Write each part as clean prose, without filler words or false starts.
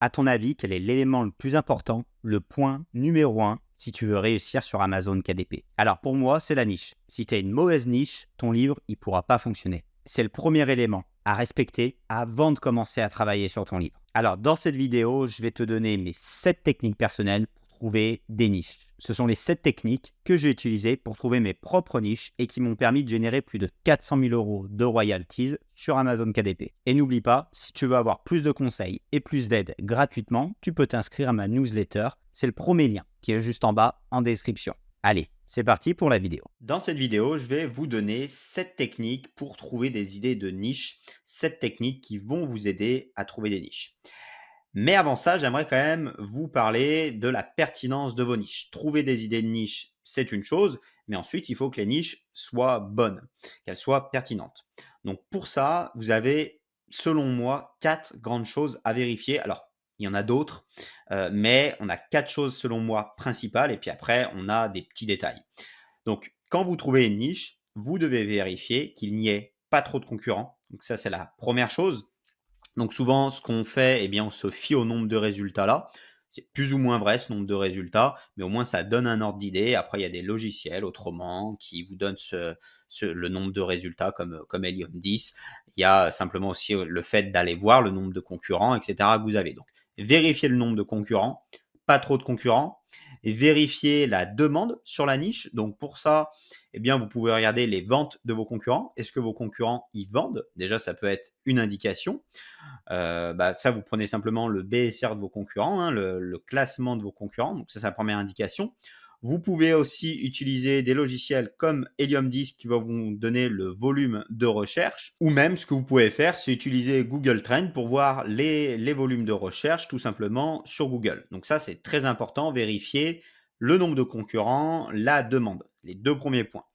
À ton avis, quel est l'élément le plus important, le point numéro un, si tu veux réussir sur Amazon KDP? Alors pour moi, c'est la niche. Si tu as une mauvaise niche, ton livre, il ne pourra pas fonctionner. C'est le premier élément à respecter avant de commencer à travailler sur ton livre. Alors dans cette vidéo, je vais te donner mes 7 techniques personnelles pour trouver des niches. Ce sont les 7 techniques que j'ai utilisées pour trouver mes propres niches et qui m'ont permis de générer plus de 400 000 euros de royalties sur Amazon KDP. Et n'oublie pas, si tu veux avoir plus de conseils et plus d'aide gratuitement, tu peux t'inscrire à ma newsletter. C'est le premier lien qui est juste en bas en description. Allez, c'est parti pour la vidéo. Dans cette vidéo, je vais vous donner 7 techniques pour trouver des idées de niche, 7 techniques qui vont vous aider à trouver des niches. Mais avant ça, j'aimerais quand même vous parler de la pertinence de vos niches. Trouver des idées de niche, c'est une chose, mais ensuite, il faut que les niches soient bonnes, qu'elles soient pertinentes. Donc pour ça, vous avez, selon moi, 4 grandes choses à vérifier. Alors, il y en a d'autres, mais on a 4 choses, selon moi, principales, et puis après, on a des petits détails. Donc, quand vous trouvez une niche, vous devez vérifier qu'il n'y ait pas trop de concurrents. Donc ça, c'est la première chose. Donc souvent, ce qu'on fait, eh bien, on se fie au nombre de résultats là. C'est plus ou moins vrai ce nombre de résultats, mais au moins ça donne un ordre d'idée. Après, il y a des logiciels autrement qui vous donnent le nombre de résultats comme Helium 10. Il y a simplement aussi le fait d'aller voir le nombre de concurrents, etc. que vous avez. Donc, vérifiez le nombre de concurrents, pas trop de concurrents, et vérifiez la demande sur la niche. Donc pour ça, eh bien, vous pouvez regarder les ventes de vos concurrents. Est-ce que vos concurrents y vendent? Déjà, ça peut être une indication. Ça, vous prenez simplement le BSR de vos concurrents, hein, le classement de vos concurrents. Donc ça, c'est la première indication. Vous pouvez aussi utiliser des logiciels comme Helium 10 qui va vous donner le volume de recherche. Ou même, ce que vous pouvez faire, c'est utiliser Google Trends pour voir les volumes de recherche tout simplement sur Google. Donc ça, c'est très important. Vérifier le nombre de concurrents, la demande. Les 2 premiers points.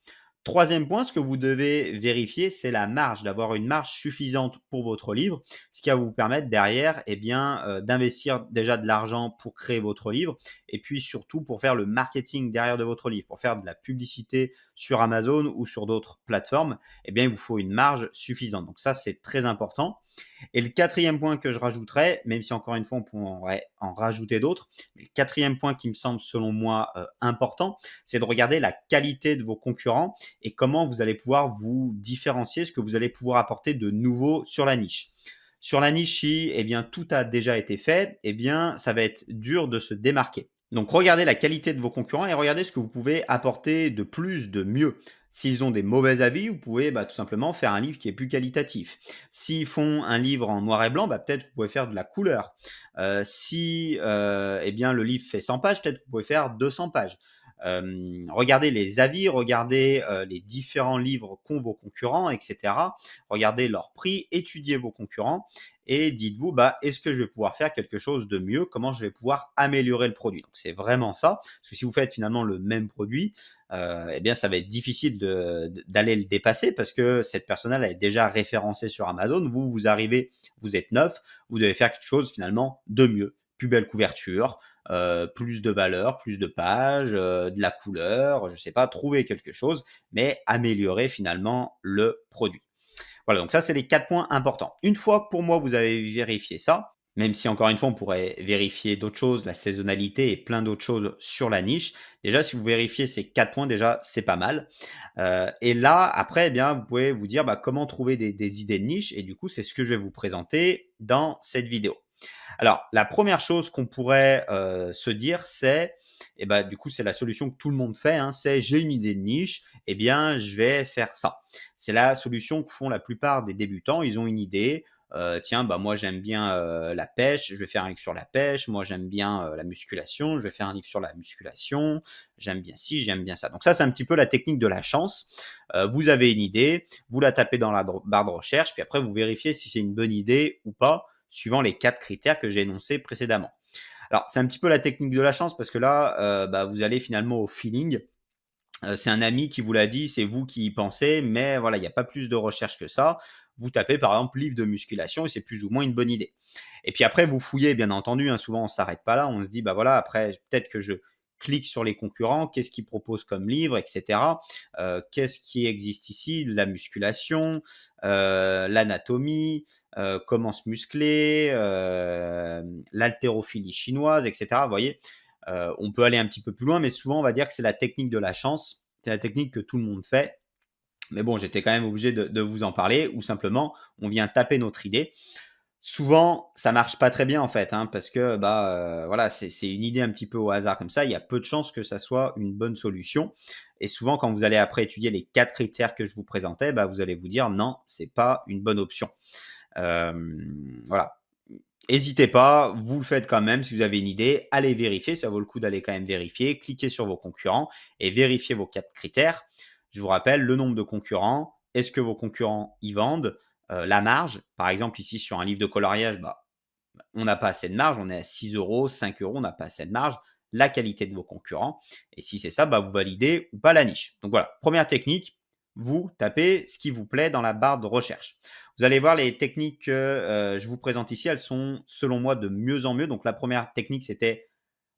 Troisième point, ce que vous devez vérifier, c'est la marge, d'avoir une marge suffisante pour votre livre, ce qui va vous permettre derrière d'investir déjà de l'argent pour créer votre livre et puis surtout pour faire le marketing derrière de votre livre, pour faire de la publicité sur Amazon ou sur d'autres plateformes, eh bien, il vous faut une marge suffisante. Donc ça, c'est très important. Et le quatrième point que je rajouterais, même si encore une fois on pourrait en rajouter d'autres, mais le quatrième point qui me semble selon moi important, c'est de regarder la qualité de vos concurrents et comment vous allez pouvoir vous différencier, ce que vous allez pouvoir apporter de nouveau sur la niche. Sur la niche, si tout a déjà été fait, ça va être dur de se démarquer. Donc regardez la qualité de vos concurrents et regardez ce que vous pouvez apporter de plus, de mieux. S'ils ont des mauvais avis, vous pouvez tout simplement faire un livre qui est plus qualitatif. S'ils font un livre en noir et blanc, peut-être que vous pouvez faire de la couleur. Si le livre fait 100 pages, peut-être que vous pouvez faire 200 pages. Regardez les avis, regardez les différents livres qu'ont vos concurrents, etc. Regardez leur prix, étudiez vos concurrents et dites-vous, est-ce que je vais pouvoir faire quelque chose de mieux? Comment je vais pouvoir améliorer le produit? Donc, c'est vraiment ça. Parce que si vous faites finalement le même produit, ça va être difficile d'aller le dépasser parce que cette personne-là est déjà référencée sur Amazon. Vous arrivez, vous êtes neuf, vous devez faire quelque chose finalement de mieux. Plus belle couverture, plus de valeur, plus de pages, de la couleur, je ne sais pas, trouver quelque chose, mais améliorer finalement le produit. Voilà, donc ça, c'est les 4 points importants. Une fois que pour moi, vous avez vérifié ça, même si encore une fois, on pourrait vérifier d'autres choses, la saisonnalité et plein d'autres choses sur la niche. Déjà, si vous vérifiez ces 4 points, déjà, c'est pas mal. Et là, après, vous pouvez vous dire comment trouver des idées de niche. Et du coup, c'est ce que je vais vous présenter dans cette vidéo. Alors, la première chose qu'on pourrait se dire, c'est, du coup, c'est la solution que tout le monde fait, hein, c'est j'ai une idée de niche, je vais faire ça. C'est la solution que font la plupart des débutants. Ils ont une idée. Tiens, moi j'aime bien la pêche, je vais faire un livre sur la pêche. Moi j'aime bien la musculation, je vais faire un livre sur la musculation. J'aime bien ci, j'aime bien ça. Donc ça, c'est un petit peu la technique de la chance. Vous avez une idée, vous la tapez dans la barre de recherche, puis après vous vérifiez si c'est une bonne idée ou pas, suivant les 4 critères que j'ai énoncés précédemment. Alors, c'est un petit peu la technique de la chance parce que là, vous allez finalement au feeling. C'est un ami qui vous l'a dit, c'est vous qui y pensez, mais voilà, il n'y a pas plus de recherche que ça. Vous tapez par exemple livre de musculation et c'est plus ou moins une bonne idée. Et puis après, vous fouillez, bien entendu, hein, souvent on ne s'arrête pas là, on se dit, après, peut-être que je clique sur les concurrents, qu'est-ce qu'ils proposent comme livre, etc. Qu'est-ce qui existe ici? La musculation, l'anatomie, comment se muscler, l'haltérophilie chinoise, etc. Vous voyez, on peut aller un petit peu plus loin, mais souvent, on va dire que c'est la technique de la chance. C'est la technique que tout le monde fait. Mais bon, j'étais quand même obligé de vous en parler, ou simplement, on vient taper notre idée. Souvent, ça marche pas très bien en fait, hein, parce que voilà, c'est une idée un petit peu au hasard comme ça. Il y a peu de chances que ça soit une bonne solution. Et souvent, quand vous allez après étudier les 4 critères que je vous présentais, vous allez vous dire non, c'est pas une bonne option. Voilà. N'hésitez pas, vous le faites quand même si vous avez une idée, allez vérifier, ça vaut le coup d'aller quand même vérifier, cliquez sur vos concurrents et vérifiez vos 4 critères. Je vous rappelle le nombre de concurrents, est-ce que vos concurrents y vendent, la marge, par exemple ici sur un livre de coloriage, on n'a pas assez de marge, on est à 6 euros, 5 euros, on n'a pas assez de marge, la qualité de vos concurrents, et si c'est ça, vous validez ou pas la niche. Donc voilà, première technique, vous tapez ce qui vous plaît dans la barre de recherche. Vous allez voir les techniques que je vous présente ici, elles sont selon moi de mieux en mieux. Donc la première technique, c'était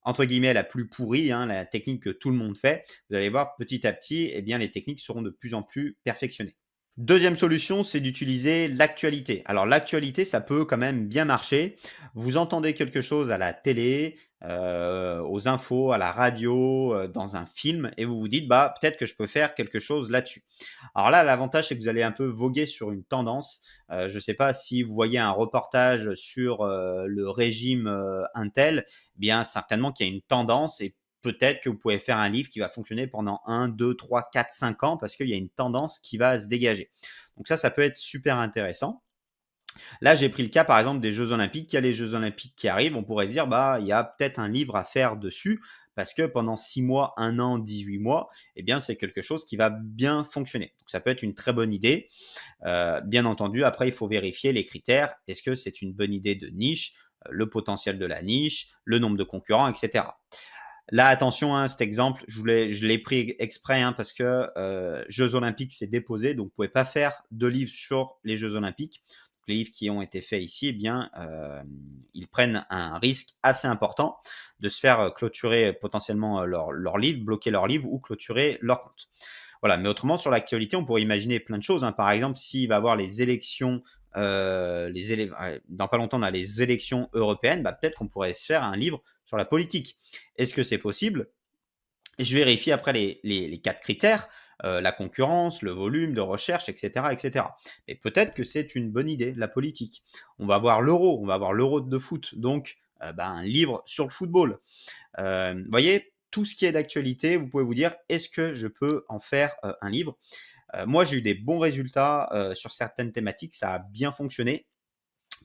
entre guillemets la plus pourrie, hein, la technique que tout le monde fait. Vous allez voir petit à petit, eh bien, les techniques seront de plus en plus perfectionnées. Deuxième solution, c'est d'utiliser l'actualité. Alors l'actualité, ça peut quand même bien marcher. Vous entendez quelque chose à la télé, aux infos, à la radio, dans un film, et vous vous dites, peut-être que je peux faire quelque chose là-dessus. Alors là, l'avantage, c'est que vous allez un peu voguer sur une tendance. Je ne sais pas si vous voyez un reportage sur le régime Intel, bien certainement qu'il y a une tendance et peut-être que vous pouvez faire un livre qui va fonctionner pendant 1, 2, 3, 4, 5 ans parce qu'il y a une tendance qui va se dégager. Donc ça peut être super intéressant. Là, j'ai pris le cas, par exemple, des Jeux Olympiques. Il y a les Jeux Olympiques qui arrivent. On pourrait se dire, il y a peut-être un livre à faire dessus parce que pendant 6 mois, 1 an, 18 mois, eh bien, c'est quelque chose qui va bien fonctionner. Donc, ça peut être une très bonne idée. Bien entendu, après, il faut vérifier les critères. Est-ce que c'est une bonne idée de niche, le potentiel de la niche, le nombre de concurrents, etc. Là, attention, hein, cet exemple, je l'ai pris exprès parce que Jeux Olympiques, c'est déposé, donc vous ne pouvez pas faire de livres sur les Jeux Olympiques. Les livres qui ont été faits ici, eh bien, ils prennent un risque assez important de se faire clôturer potentiellement leur livre, bloquer leur livre ou clôturer leur compte. Voilà, mais autrement, sur l'actualité, on pourrait imaginer plein de choses. Par exemple, s'il va y avoir les élections, dans pas longtemps, on a les élections européennes, peut-être qu'on pourrait se faire un livre sur la politique. Est-ce que c'est possible? Je vérifie après les 4 critères, la concurrence, le volume de recherche, etc., etc. Et peut-être que c'est une bonne idée, la politique. On va voir l'euro de foot, donc un livre sur le football. Vous voyez, tout ce qui est d'actualité, vous pouvez vous dire, est-ce que je peux en faire un livre? Moi, j'ai eu des bons résultats sur certaines thématiques, ça a bien fonctionné.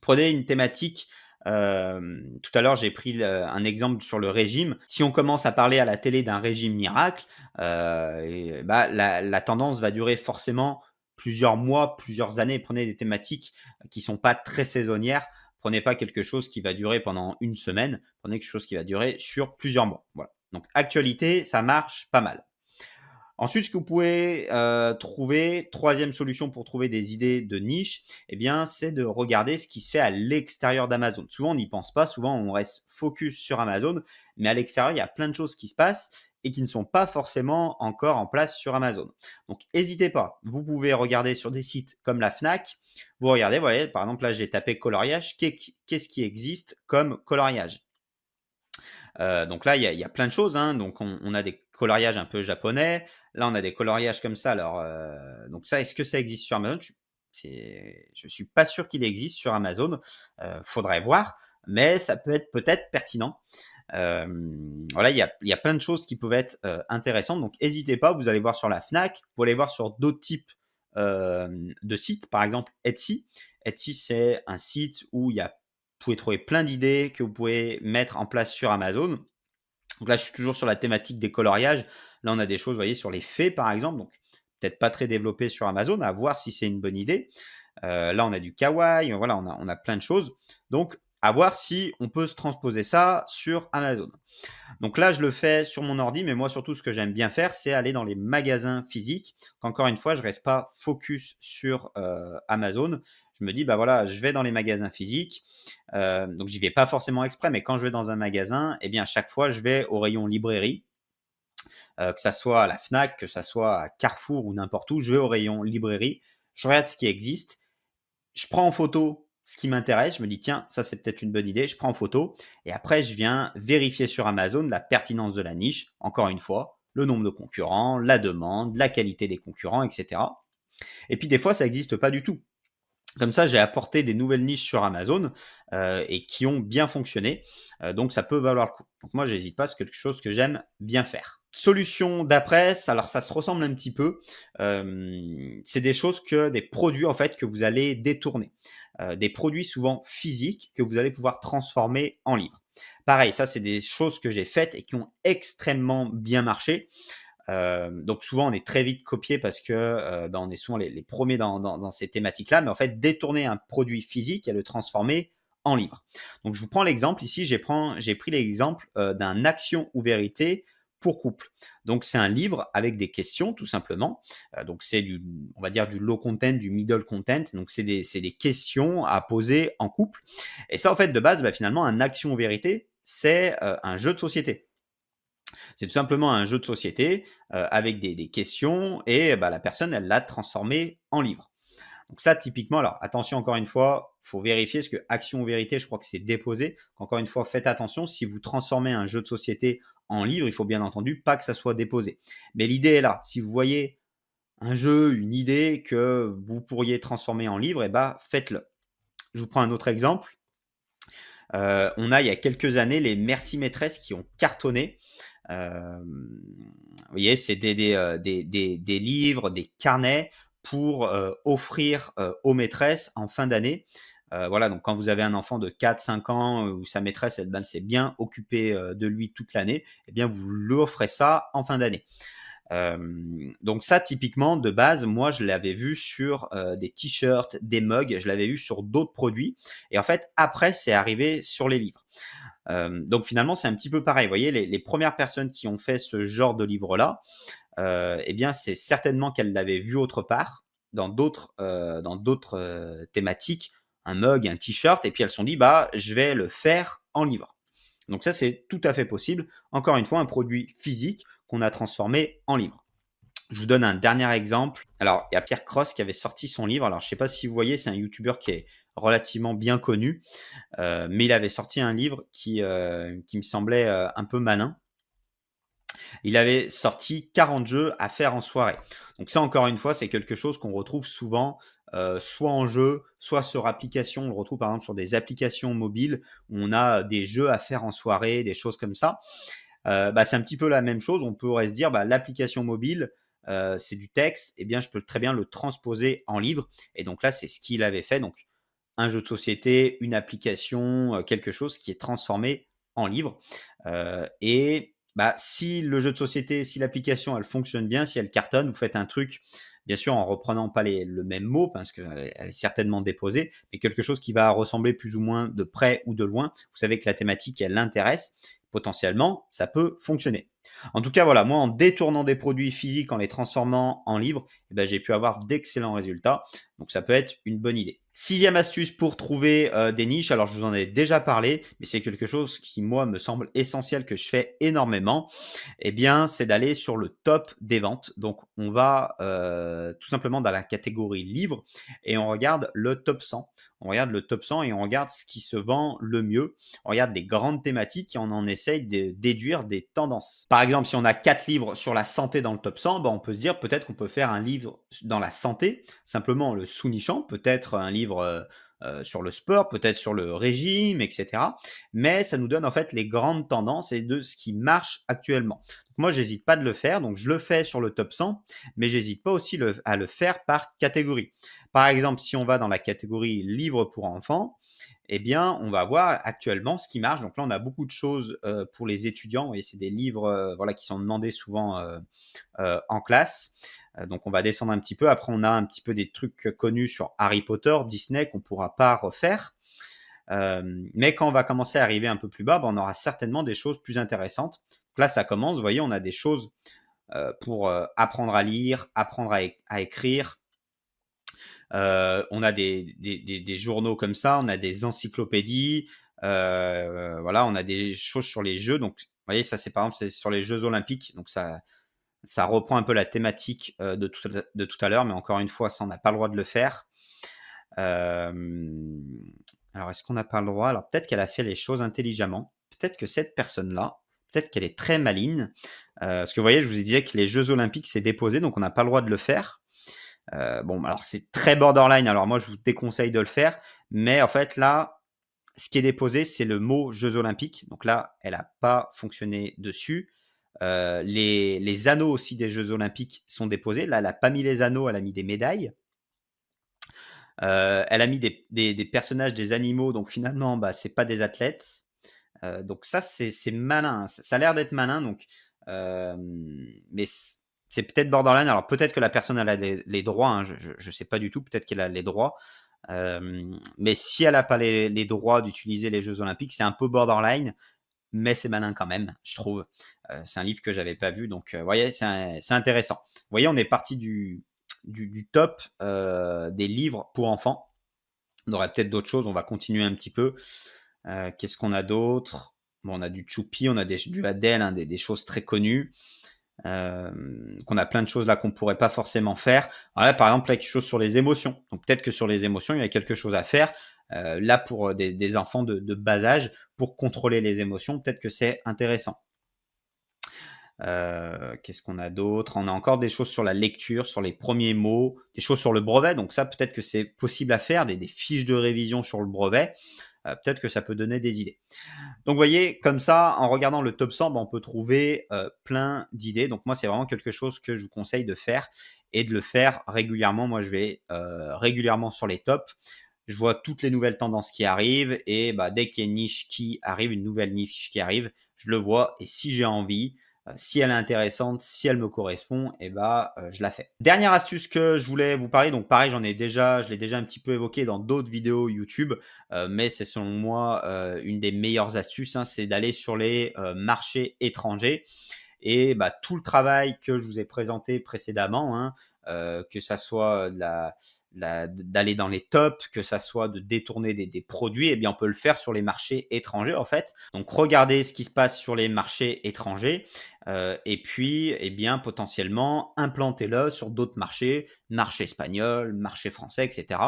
Prenez une thématique, tout à l'heure, j'ai pris un exemple sur le régime. Si on commence à parler à la télé d'un régime miracle, la tendance va durer forcément plusieurs mois, plusieurs années. Prenez des thématiques qui ne sont pas très saisonnières. Prenez pas quelque chose qui va durer pendant une semaine. Prenez quelque chose qui va durer sur plusieurs mois. Voilà. Donc, actualité, ça marche pas mal. Ensuite, ce que vous pouvez trouver, troisième solution pour trouver des idées de niche, eh bien, c'est de regarder ce qui se fait à l'extérieur d'Amazon. Souvent, on n'y pense pas, souvent, on reste focus sur Amazon, mais à l'extérieur, il y a plein de choses qui se passent et qui ne sont pas forcément encore en place sur Amazon. Donc, n'hésitez pas. Vous pouvez regarder sur des sites comme la Fnac. Vous regardez, vous voyez, par exemple, là, j'ai tapé coloriage. Qu'est-ce qui existe comme coloriage? Donc là, il y a plein de choses. Donc, on a des coloriages un peu japonais. Là, on a des coloriages comme ça. Alors, donc ça, est-ce que ça existe sur Amazon? Je suis pas sûr qu'il existe sur Amazon. Faudrait voir, mais ça peut être peut-être pertinent. Voilà, il y a plein de choses qui peuvent être intéressantes. Donc, n'hésitez pas. Vous allez voir sur la Fnac. Vous pouvez aller voir sur d'autres types de sites. Par exemple, Etsy. Etsy, c'est un site où vous pouvez trouver plein d'idées que vous pouvez mettre en place sur Amazon. Donc là, je suis toujours sur la thématique des coloriages. Là, on a des choses, vous voyez, sur les fées, par exemple. Donc, peut-être pas très développé sur Amazon, à voir si c'est une bonne idée. Là, on a du kawaii. Voilà, on a plein de choses. Donc, à voir si on peut se transposer ça sur Amazon. Donc là, je le fais sur mon ordi, mais moi, surtout, ce que j'aime bien faire, c'est aller dans les magasins physiques. Encore une fois, je ne reste pas focus sur Amazon. Je me dis, bah voilà, je vais dans les magasins physiques, donc j'y vais pas forcément exprès, mais quand je vais dans un magasin, eh bien à chaque fois, je vais au rayon librairie, que ça soit à la Fnac, que ça soit à Carrefour ou n'importe où, je vais au rayon librairie, je regarde ce qui existe, je prends en photo ce qui m'intéresse, je me dis tiens, ça c'est peut-être une bonne idée, je prends en photo et après je viens vérifier sur Amazon la pertinence de la niche, encore une fois, le nombre de concurrents, la demande, la qualité des concurrents, etc. Et puis des fois, ça n'existe pas du tout. Comme ça, j'ai apporté des nouvelles niches sur Amazon et qui ont bien fonctionné. Donc, ça peut valoir le coup. Donc, moi, j'hésite pas, c'est quelque chose que j'aime bien faire. Solution d'après, alors ça se ressemble un petit peu. C'est des choses des produits en fait que vous allez détourner. Des produits souvent physiques que vous allez pouvoir transformer en livres. Pareil, ça, c'est des choses que j'ai faites et qui ont extrêmement bien marché. Donc souvent, on est très vite copié parce que on est souvent les premiers dans ces thématiques-là. Mais en fait, détourner un produit physique et le transformer en livre. Donc je vous prends l'exemple ici. J'ai pris l'exemple d'un action ou vérité pour couple. Donc c'est un livre avec des questions tout simplement. Donc c'est on va dire du low content, du middle content. Donc c'est des questions à poser en couple. Et ça en fait de base, finalement un action ou vérité, c'est un jeu de société. C'est tout simplement un jeu de société avec des questions et la personne, elle l'a transformé en livre. Donc ça, typiquement, alors attention encore une fois, il faut vérifier ce que action ou vérité, je crois que c'est déposé. Encore une fois, faites attention, si vous transformez un jeu de société en livre, il faut bien entendu pas que ça soit déposé. Mais l'idée est là. Si vous voyez un jeu, une idée que vous pourriez transformer en livre, faites-le. Je vous prends un autre exemple. On a il y a quelques années les Merci Maîtresses qui ont cartonné. Vous voyez, c'est des livres, des carnets pour offrir aux maîtresses en fin d'année. Voilà, donc quand vous avez un enfant de 4-5 ans où sa maîtresse, elle s'est bien occupée de lui toute l'année, eh bien, vous lui offrez ça en fin d'année. Donc ça, typiquement, de base, moi, je l'avais vu sur des t-shirts, des mugs, je l'avais vu sur d'autres produits. Et en fait, après, c'est arrivé sur les livres. Donc finalement, c'est un petit peu pareil. Vous voyez, les premières personnes qui ont fait ce genre de livre-là, eh bien, c'est certainement qu'elles l'avaient vu autre part, dans d'autres thématiques, un mug, un t-shirt, et puis elles se sont dit, je vais le faire en livre. Donc ça, c'est tout à fait possible. Encore une fois, un produit physique qu'on a transformé en livre. Je vous donne un dernier exemple. Alors, il y a Pierre Cross qui avait sorti son livre. Alors, je ne sais pas si vous voyez, c'est un YouTuber qui est relativement bien connu, mais il avait sorti un livre qui me semblait un peu malin. Il avait sorti 40 jeux à faire en soirée. Donc ça, encore une fois, c'est quelque chose qu'on retrouve souvent, soit en jeu, soit sur application. On le retrouve par exemple sur des applications mobiles où on a des jeux à faire en soirée, des choses comme ça. C'est un petit peu la même chose. On pourrait se dire, l'application mobile, c'est du texte. Eh bien, je peux très bien le transposer en livre. Et donc là, c'est ce qu'il avait fait. Donc, un jeu de société, une application, quelque chose qui est transformé en livre. Et si le jeu de société, si l'application, elle fonctionne bien, si elle cartonne, vous faites un truc, bien sûr, en reprenant pas le même mot, parce qu'elle est certainement déposée, mais quelque chose qui va ressembler plus ou moins de près ou de loin. Vous savez que la thématique, elle l'intéresse. Potentiellement, ça peut fonctionner. En tout cas, voilà, moi, en détournant des produits physiques, en les transformant en livres, j'ai pu avoir d'excellents résultats. Donc, ça peut être une bonne idée. 6e astuce pour trouver des niches. Alors, je vous en ai déjà parlé, mais c'est quelque chose qui, moi, me semble essentiel, que je fais énormément. Eh bien, c'est d'aller sur le top des ventes. Donc, on va tout simplement dans la catégorie livres et on regarde le top 100. On regarde le top 100 et on regarde ce qui se vend le mieux. On regarde des grandes thématiques et on en essaye de déduire des tendances. Par exemple, si on a 4 livres sur la santé dans le top 100, on peut se dire peut-être qu'on peut faire un livre dans la santé, simplement en le sous-nichant, peut-être un livre sur le sport, peut-être sur le régime, etc. Mais ça nous donne en fait les grandes tendances et de ce qui marche actuellement. Donc moi, j'hésite pas de le faire, donc je le fais sur le top 100, mais j'hésite pas aussi à le faire par catégorie. Par exemple, si on va dans la catégorie livres pour enfants, eh bien, on va voir actuellement ce qui marche. Donc là, on a beaucoup de choses pour les étudiants et c'est des livres qui sont demandés souvent en classe. Donc, on va descendre un petit peu. Après, on a un petit peu des trucs connus sur Harry Potter, Disney qu'on ne pourra pas refaire. Mais quand on va commencer à arriver un peu plus bas, on aura certainement des choses plus intéressantes. Donc là, ça commence. Vous voyez, on a des choses pour apprendre à lire, apprendre à écrire, On a des journaux comme ça, on a des encyclopédies, voilà, on a des choses sur les jeux. Donc, vous voyez, ça, c'est par exemple, c'est sur les Jeux olympiques. Donc, ça reprend un peu la thématique de tout à l'heure, mais encore une fois, ça, on n'a pas le droit de le faire. Alors, est-ce qu'on n'a pas le droit? Alors, peut-être qu'elle a fait les choses intelligemment. Peut-être que cette personne-là, peut-être qu'elle est très maligne. Parce que vous voyez, je vous ai dit que les Jeux olympiques, c'est déposé, donc on n'a pas le droit de le faire. Bon, alors c'est très borderline. Alors moi, je vous déconseille de le faire. Mais en fait, là, ce qui est déposé, c'est le mot Jeux olympiques. Donc là, elle n'a pas fonctionné dessus. Les anneaux aussi des Jeux olympiques sont déposés. Là, elle n'a pas mis les anneaux, elle a mis des médailles. Elle a mis des personnages, des animaux. Donc finalement, bah, ce n'est pas des athlètes. Donc ça, c'est malin. Ça a l'air d'être malin. Donc, mais c'est peut-être borderline. Alors peut-être que la personne elle a les droits. Hein, je ne sais pas du tout. Peut-être qu'elle a les droits. Mais si elle n'a pas les droits d'utiliser les Jeux olympiques, c'est un peu borderline. Mais c'est malin quand même, je trouve. C'est un livre que j'avais pas vu. Donc, vous voyez, c'est intéressant. Vous voyez, on est parti du top des livres pour enfants. On aurait peut-être d'autres choses. On va continuer un petit peu. Qu'est-ce qu'on a d'autre? Bon, on a du Choupi, on a du Adèle, hein, des choses très connues. Qu'on a plein de choses là qu'on pourrait pas forcément faire. Alors là, par exemple, quelque chose sur les émotions. Donc peut-être que sur les émotions, il y a quelque chose à faire. Là, pour des enfants de bas âge, pour contrôler les émotions, peut-être que c'est intéressant. Qu'est-ce qu'on a d'autre? On a encore des choses sur la lecture, sur les premiers mots, des choses sur le brevet. Donc ça, peut-être que c'est possible à faire, des fiches de révision sur le brevet. Peut-être que ça peut donner des idées. Donc, vous voyez, comme ça, en regardant le top 100, on peut trouver plein d'idées. Donc, moi, c'est vraiment quelque chose que je vous conseille de faire et de le faire régulièrement. Moi, je vais régulièrement sur les tops. Je vois toutes les nouvelles tendances qui arrivent et bah, dès qu'il y a une niche qui arrive, une nouvelle niche qui arrive, je le vois et si j'ai envie, si elle est intéressante, si elle me correspond, et bah, je la fais. Dernière astuce que je voulais vous parler, donc pareil, je l'ai déjà un petit peu évoqué dans d'autres vidéos YouTube, mais c'est selon moi une des meilleures astuces, hein, c'est d'aller sur les marchés étrangers. Et bah, tout le travail que je vous ai présenté précédemment, hein, que ça soit d'aller dans les tops, que ça soit de détourner des produits, eh bien, on peut le faire sur les marchés étrangers en fait. Donc, regardez ce qui se passe sur les marchés étrangers et puis, eh bien, potentiellement, implantez-le sur d'autres marchés, marché espagnol, marché français, etc.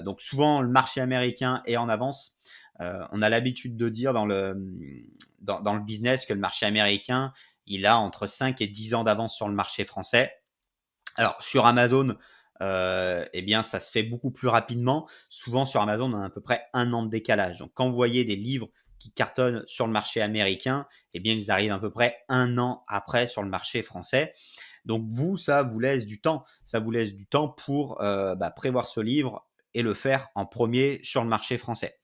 Donc, souvent, le marché américain est en avance. On a l'habitude de dire dans le business que le marché américain, il a entre 5 et 10 ans d'avance sur le marché français. Alors, sur Amazon, eh bien, ça se fait beaucoup plus rapidement. Souvent, sur Amazon, on a à peu près 1 an de décalage. Donc, quand vous voyez des livres qui cartonnent sur le marché américain, eh bien, ils arrivent à peu près 1 an après sur le marché français. Donc, ça vous laisse du temps. Ça vous laisse du temps pour prévoir ce livre et le faire en premier sur le marché français.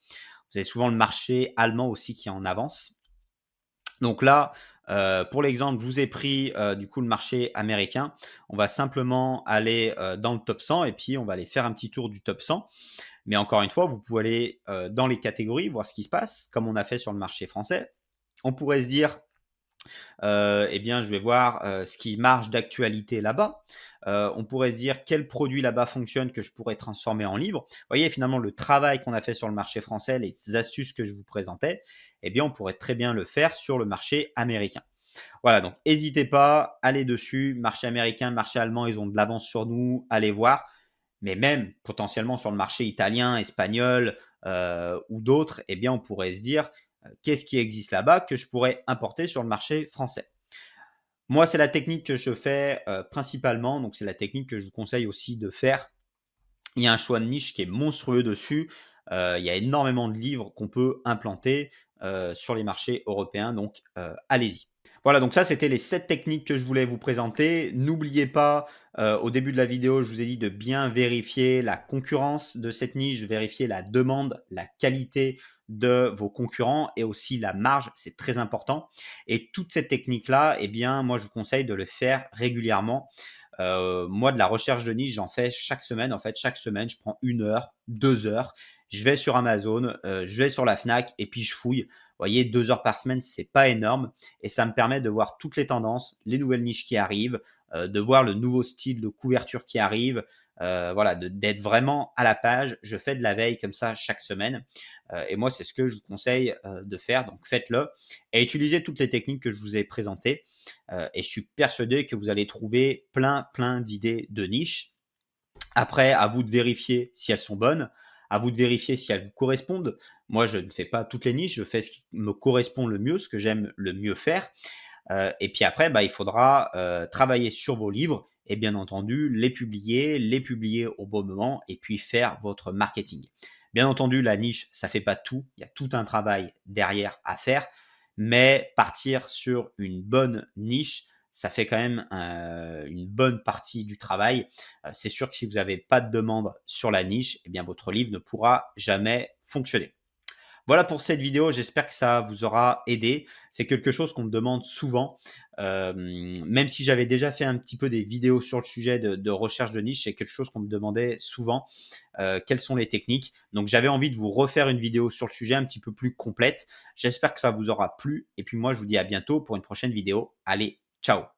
Vous avez souvent le marché allemand aussi qui est en avance. Donc là, pour l'exemple, je vous ai pris du coup le marché américain. On va simplement aller dans le top 100 et puis on va aller faire un petit tour du top 100. Mais encore une fois, vous pouvez aller dans les catégories, voir ce qui se passe, comme on a fait sur le marché français. On pourrait se dire, eh bien, je vais voir ce qui marche d'actualité là-bas. On pourrait se dire quel produit là-bas fonctionne que je pourrais transformer en livre. Vous voyez, finalement, le travail qu'on a fait sur le marché français, les astuces que je vous présentais, eh bien, on pourrait très bien le faire sur le marché américain. Voilà, donc n'hésitez pas, allez dessus. Marché américain, marché allemand, ils ont de l'avance sur nous, allez voir. Mais même potentiellement sur le marché italien, espagnol ou d'autres, eh bien, on pourrait se dire qu'est-ce qui existe là-bas que je pourrais importer sur le marché français. Moi, c'est la technique que je fais principalement, donc c'est la technique que je vous conseille aussi de faire. Il y a un choix de niche qui est monstrueux dessus. Il y a énormément de livres qu'on peut implanter sur les marchés européens, donc allez-y. Voilà, donc ça, c'était les 7 techniques que je voulais vous présenter. N'oubliez pas, au début de la vidéo, je vous ai dit de bien vérifier la concurrence de cette niche, vérifier la demande, la qualité de vos concurrents et aussi la marge, c'est très important. Et toutes ces techniques-là, eh bien, moi, je vous conseille de le faire régulièrement. Moi, de la recherche de niche, j'en fais chaque semaine. En fait, chaque semaine, je prends 1 heure, 2 heures. Je vais sur Amazon, je vais sur la Fnac et puis je fouille. Vous voyez, 2 heures par semaine, c'est pas énorme et ça me permet de voir toutes les tendances, les nouvelles niches qui arrivent, de voir le nouveau style de couverture qui arrive, voilà, d'être vraiment à la page. Je fais de la veille comme ça chaque semaine et moi, c'est ce que je vous conseille de faire. Donc, faites-le et utilisez toutes les techniques que je vous ai présentées et je suis persuadé que vous allez trouver plein d'idées de niche. Après, à vous de vérifier si elles sont bonnes, à vous de vérifier si elles vous correspondent. Moi, je ne fais pas toutes les niches, je fais ce qui me correspond le mieux, ce que j'aime le mieux faire. Et puis après, bah, il faudra travailler sur vos livres et bien entendu les publier au bon moment et puis faire votre marketing. Bien entendu, la niche, ça fait pas tout. Il y a tout un travail derrière à faire, mais partir sur une bonne niche, ça fait quand même une bonne partie du travail. C'est sûr que si vous n'avez pas de demande sur la niche, eh bien votre livre ne pourra jamais fonctionner. Voilà pour cette vidéo, j'espère que ça vous aura aidé. C'est quelque chose qu'on me demande souvent, même si j'avais déjà fait un petit peu des vidéos sur le sujet de recherche de niche, c'est quelque chose qu'on me demandait souvent, quelles sont les techniques. Donc j'avais envie de vous refaire une vidéo sur le sujet un petit peu plus complète. J'espère que ça vous aura plu et puis moi je vous dis à bientôt pour une prochaine vidéo. Allez, ciao!